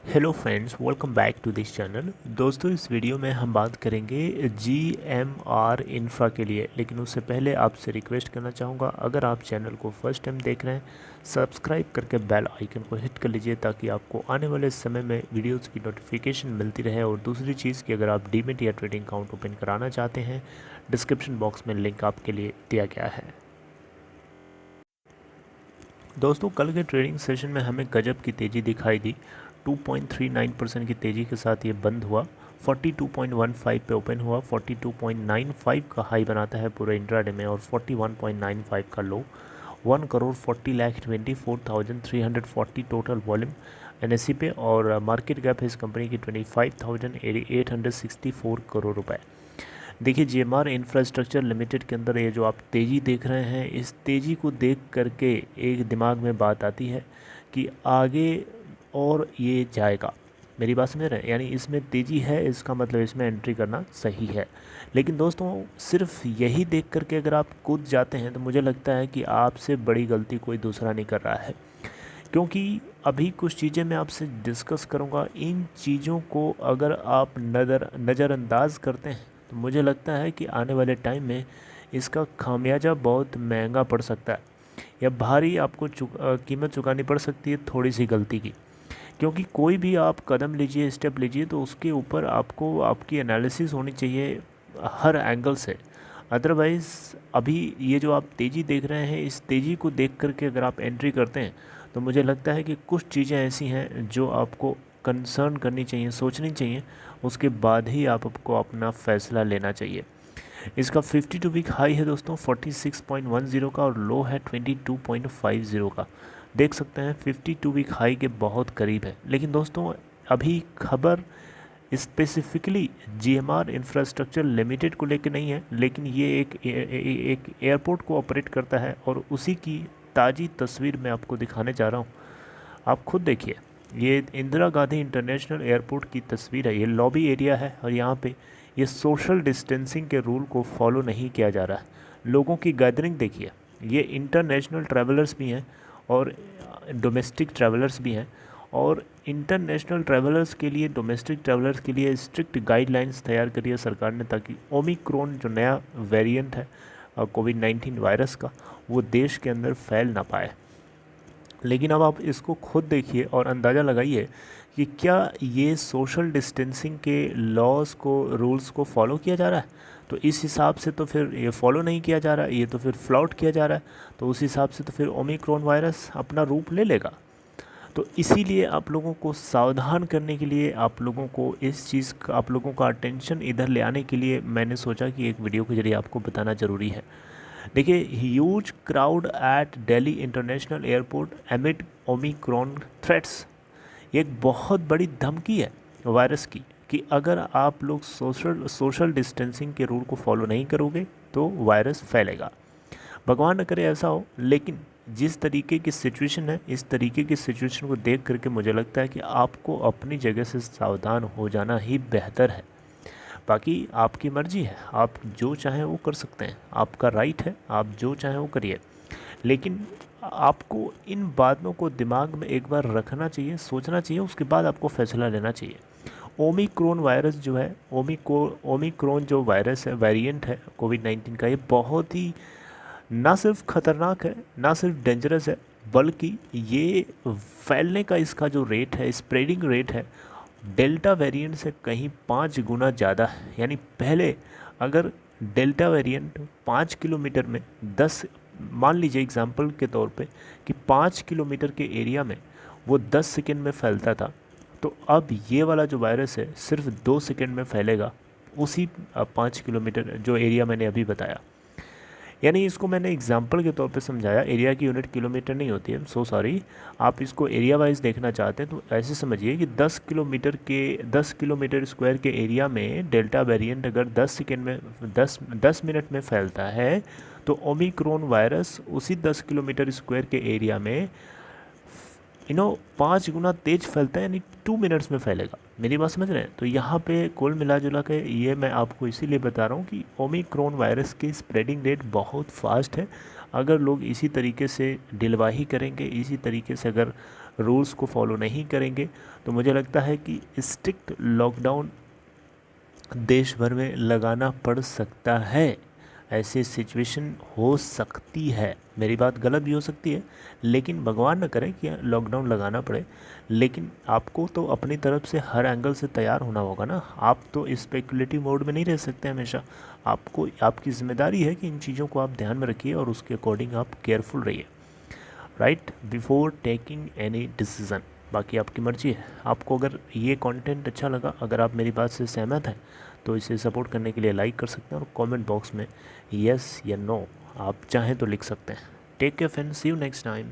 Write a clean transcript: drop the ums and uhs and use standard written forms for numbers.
Hello friends, welcome back to this channel. दोस्तों, इस video में हम बात करेंगे GMR इंफ्रा के लिए। लेकिन उससे पहले आपसे रिक्वेस्ट करना चाहूँगा, अगर आप चैनल को फर्स्ट टाइम देख रहे हैं, सब्सक्राइब करके बेल आइकन को हिट कर लीजिए ताकि आपको आने वाले समय में वीडियोज़ की नोटिफिकेशन मिलती रहे। और दूसरी चीज़ कि अगर आप डीमैट या ट्रेडिंग अकाउंट ओपन कराना चाहते हैं, डिस्क्रिप्शन बॉक्स में लिंक आपके लिए दिया गया है। दोस्तों, कल के ट्रेडिंग सेशन में हमें गजब की तेज़ी दिखाई दी। 2.39% की तेज़ी के साथ ये बंद हुआ। 42.15 पे ओपन हुआ। 42.95 का हाई बनाता है पूरे इंट्राडे में और 41.95 का लो। 1,40,24,340 टोटल वॉल्यूम NSE पे और मार्केट कैप है इस कंपनी की 25,864 करोड़ रुपए। देखिए, GMR इंफ्रास्ट्रक्चर लिमिटेड के अंदर ये जो आप तेज़ी देख रहे हैं, इस तेज़ी को देख करके एक दिमाग में बात आती है कि आगे और ये जाएगा। मेरी बात समझ रहे हैं? यानी इसमें तेज़ी है, इसका मतलब इसमें एंट्री करना सही है। लेकिन दोस्तों, सिर्फ यही देख करके अगर आप कूद जाते हैं तो मुझे लगता है कि आपसे बड़ी गलती कोई दूसरा नहीं कर रहा है। क्योंकि अभी कुछ चीज़ें मैं आपसे डिस्कस करूँगा, इन चीज़ों को अगर आप नज़रअंदाज करते हैं तो मुझे लगता है कि आने वाले टाइम में इसका खामियाजा बहुत महंगा पड़ सकता है, या भारी आपको कीमत चुकानी पड़ सकती है थोड़ी सी गलती की। क्योंकि कोई भी आप कदम लीजिए, स्टेप लीजिए, तो उसके ऊपर आपको आपकी एनालिसिस होनी चाहिए हर एंगल से। अदरवाइज़ अभी ये जो आप तेज़ी देख रहे हैं, इस तेज़ी को देख करके अगर आप एंट्री करते हैं तो मुझे लगता है कि कुछ चीज़ें ऐसी हैं जो आपको कंसर्न करनी चाहिए, सोचनी चाहिए, उसके बाद ही आपको अपना फ़ैसला लेना चाहिए। इसका 52 वीक हाई है दोस्तों 46.10 का और लो है 22.50 का। देख सकते हैं 52 वीक हाई के बहुत करीब है। लेकिन दोस्तों, अभी खबर स्पेसिफिकली GMR इंफ्रास्ट्रक्चर लिमिटेड को लेकर नहीं है, लेकिन ये एक एयरपोर्ट को ऑपरेट करता है और उसी की ताज़ी तस्वीर मैं आपको दिखाने जा रहा हूँ। आप खुद देखिए, ये इंदिरा गांधी इंटरनेशनल एयरपोर्ट की तस्वीर है। ये लॉबी एरिया है और यहाँ पे ये सोशल डिस्टेंसिंग के रूल को फॉलो नहीं किया जा रहा है। लोगों की गैदरिंग देखिए, ये इंटरनेशनल ट्रैवलर्स भी हैं और डोमेस्टिक ट्रैवलर्स भी हैं। और इंटरनेशनल ट्रैवलर्स के लिए, डोमेस्टिक ट्रैवलर्स के लिए स्ट्रिक्ट गाइडलाइंस तैयार करी है सरकार ने, ताकि ओमिक्रॉन जो नया वेरिएंट है कोविड-19 वायरस का, वो देश के अंदर फैल ना पाए। लेकिन अब आप इसको खुद देखिए और अंदाज़ा लगाइए कि क्या ये सोशल डिस्टेंसिंग के लॉज को, रूल्स को फॉलो किया जा रहा है। तो इस हिसाब से तो फिर ये फॉलो नहीं किया जा रहा है, ये तो फिर फ्लॉट किया जा रहा है। तो उस हिसाब से तो फिर ओमिक्रॉन वायरस अपना रूप ले लेगा। तो इसीलिए आप लोगों को सावधान करने के लिए, आप लोगों को इस चीज़ का, आप लोगों का अटेंशन इधर ले आने के लिए मैंने सोचा कि एक वीडियो के ज़रिए आपको बताना ज़रूरी है। देखिए, huge crowd at Delhi international airport एमिड Omicron threats. ये एक बहुत बड़ी धमकी है वायरस की कि अगर आप लोग सोशल डिस्टेंसिंग के रूल को फॉलो नहीं करोगे तो वायरस फैलेगा। भगवान न करे ऐसा हो, लेकिन जिस तरीके की सिचुएशन है, इस तरीके की सिचुएशन को देख करके मुझे लगता है कि आपको अपनी जगह से सावधान हो जाना ही बेहतर है। बाकी आपकी मर्ज़ी है, आप जो चाहें वो कर सकते हैं, आपका राइट है, आप जो चाहें वो करिए। लेकिन आपको इन बातों को दिमाग में एक बार रखना चाहिए, सोचना चाहिए, उसके बाद आपको फैसला लेना चाहिए। ओमिक्रॉन वायरस जो है, ओमिक्रॉन जो वायरस है, वेरिएंट है कोविड-19 का, ये बहुत ही ना सिर्फ ख़तरनाक है, ना सिर्फ डेंजरस है, बल्कि ये फैलने का इसका जो रेट है, स्प्रेडिंग रेट है, डेल्टा वेरिएंट से कहीं 5 गुना ज़्यादा है। यानी पहले अगर डेल्टा वेरिएंट 5 किलोमीटर में 10, मान लीजिए एग्जांपल के तौर पे कि 5 किलोमीटर के एरिया में वो 10 सेकेंड में फैलता था, तो अब ये वाला जो वायरस है सिर्फ 2 सेकेंड में फैलेगा उसी 5 किलोमीटर जो एरिया मैंने अभी बताया। यानी इसको मैंने एग्जांपल के तौर पे समझाया, एरिया की यूनिट किलोमीटर नहीं होती है, सो सॉरी। आप इसको एरिया वाइज देखना चाहते हैं तो ऐसे समझिए कि 10 किलोमीटर स्क्वायर के एरिया में डेल्टा वेरिएंट अगर 10 सेकेंड में 10 मिनट में फैलता है, तो ओमिक्रॉन वायरस उसी 10 किलोमीटर स्क्वायर के एरिया में 5 गुना तेज़ फैलता है, यानी 2 मिनट्स में फैलेगा। मेरी बात समझ रहे हैं? तो यहाँ पे कुल मिला जुला के ये मैं आपको इसीलिए बता रहा हूँ कि ओमिक्रॉन वायरस की स्प्रेडिंग रेट बहुत फास्ट है। अगर लोग इसी तरीके से ढिलवाही करेंगे, इसी तरीके से अगर रूल्स को फॉलो नहीं करेंगे, तो मुझे लगता है कि स्ट्रिक्ट लॉकडाउन देश भर में लगाना पड़ सकता है। ऐसी सिचुएशन हो सकती है, मेरी बात गलत भी हो सकती है, लेकिन भगवान न करे कि लॉकडाउन लगाना पड़े। लेकिन आपको तो अपनी तरफ से हर एंगल से तैयार होना होगा ना। आप तो स्पेकुलेटिव मोड में नहीं रह सकते हमेशा। आपको, आपकी ज़िम्मेदारी है कि इन चीज़ों को आप ध्यान में रखिए और उसके अकॉर्डिंग आप केयरफुल रहिए, right, before taking any decision. बाकी आपकी मर्ज़ी है। आपको अगर ये कंटेंट अच्छा लगा, अगर आप मेरी बात से सहमत हैं, तो इसे सपोर्ट करने के लिए लाइक कर सकते हैं और कमेंट बॉक्स में यस या नो आप चाहें तो लिख सकते हैं। Take care friends, see you next time.